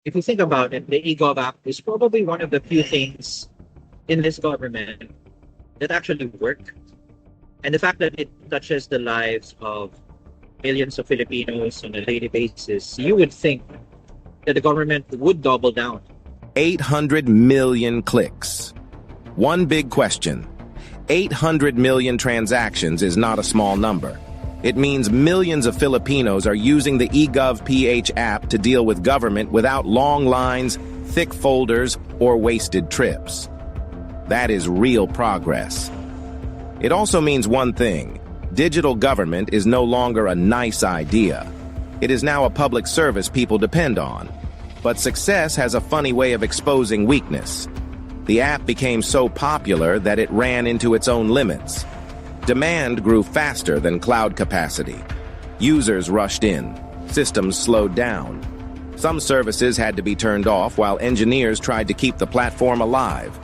if you think about it, the eGov app is probably one of the few things in this government that actually work. And the fact that it touches the lives of millions of Filipinos on a daily basis, you would think that the government would double down. 800 million clicks. One big question. 800 million transactions is not a small number. It means millions of Filipinos are using the eGovPH app to deal with government without long lines, thick folders, or wasted trips. That is real progress. It also means one thing. Digital government is no longer a nice idea. It is now a public service people depend on. But success has a funny way of exposing weakness. The app became so popular that it ran into its own limits. Demand grew faster than cloud capacity. Users rushed in. Systems slowed down. Some services had to be turned off while engineers tried to keep the platform alive.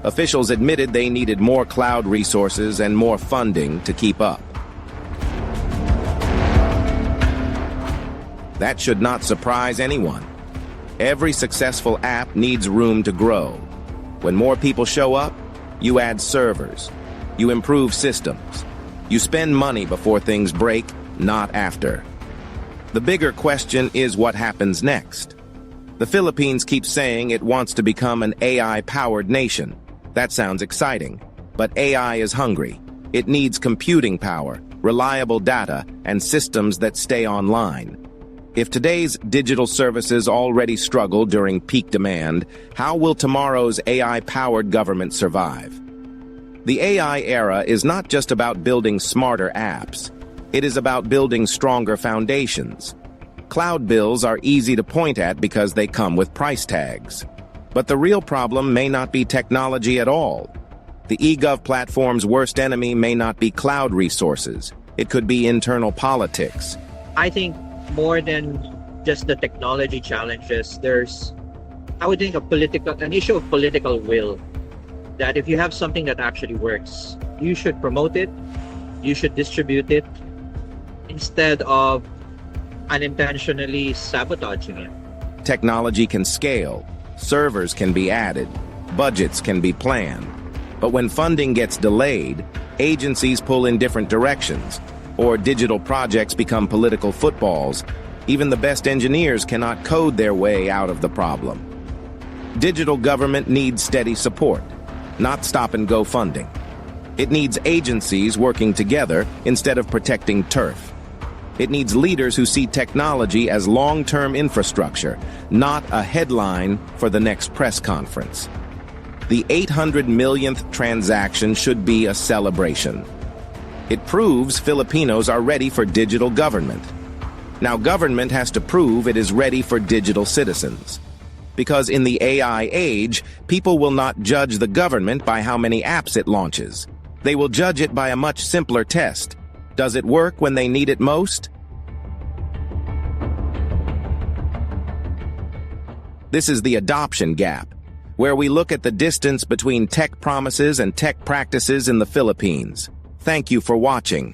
Officials admitted they needed more cloud resources and more funding to keep up. That should not surprise anyone. Every successful app needs room to grow. When more people show up, you add servers. You improve systems. You spend money before things break, not after. The bigger question is what happens next. The Philippines keeps saying it wants to become an AI-powered nation. That sounds exciting, but AI is hungry. It needs computing power, reliable data, and systems that stay online. If today's digital services already struggle during peak demand, how will tomorrow's AI-powered government survive? The AI era is not just about building smarter apps. It is about building stronger foundations. Cloud bills are easy to point at because they come with price tags. But the real problem may not be technology at all. The eGov platform's worst enemy may not be cloud resources. It could be internal politics. I think more than just the technology challenges, there's, I would think, an issue of political will. That if you have something that actually works, you should promote it, you should distribute it, instead of unintentionally sabotaging it. Technology can scale, servers can be added, budgets can be planned. But when funding gets delayed, agencies pull in different directions, or digital projects become political footballs. Even the best engineers cannot code their way out of the problem. Digital government needs steady support, not stop-and-go funding. It needs agencies working together instead of protecting turf. It needs leaders who see technology as long-term infrastructure, not a headline for the next press conference. The 800 millionth transaction should be a celebration. It proves Filipinos are ready for digital government. Now government has to prove it is ready for digital citizens. Because in the AI age, people will not judge the government by how many apps it launches. They will judge it by a much simpler test. Does it work when they need it most? This is the adoption gap, where we look at the distance between tech promises and tech practices in the Philippines. Thank you for watching.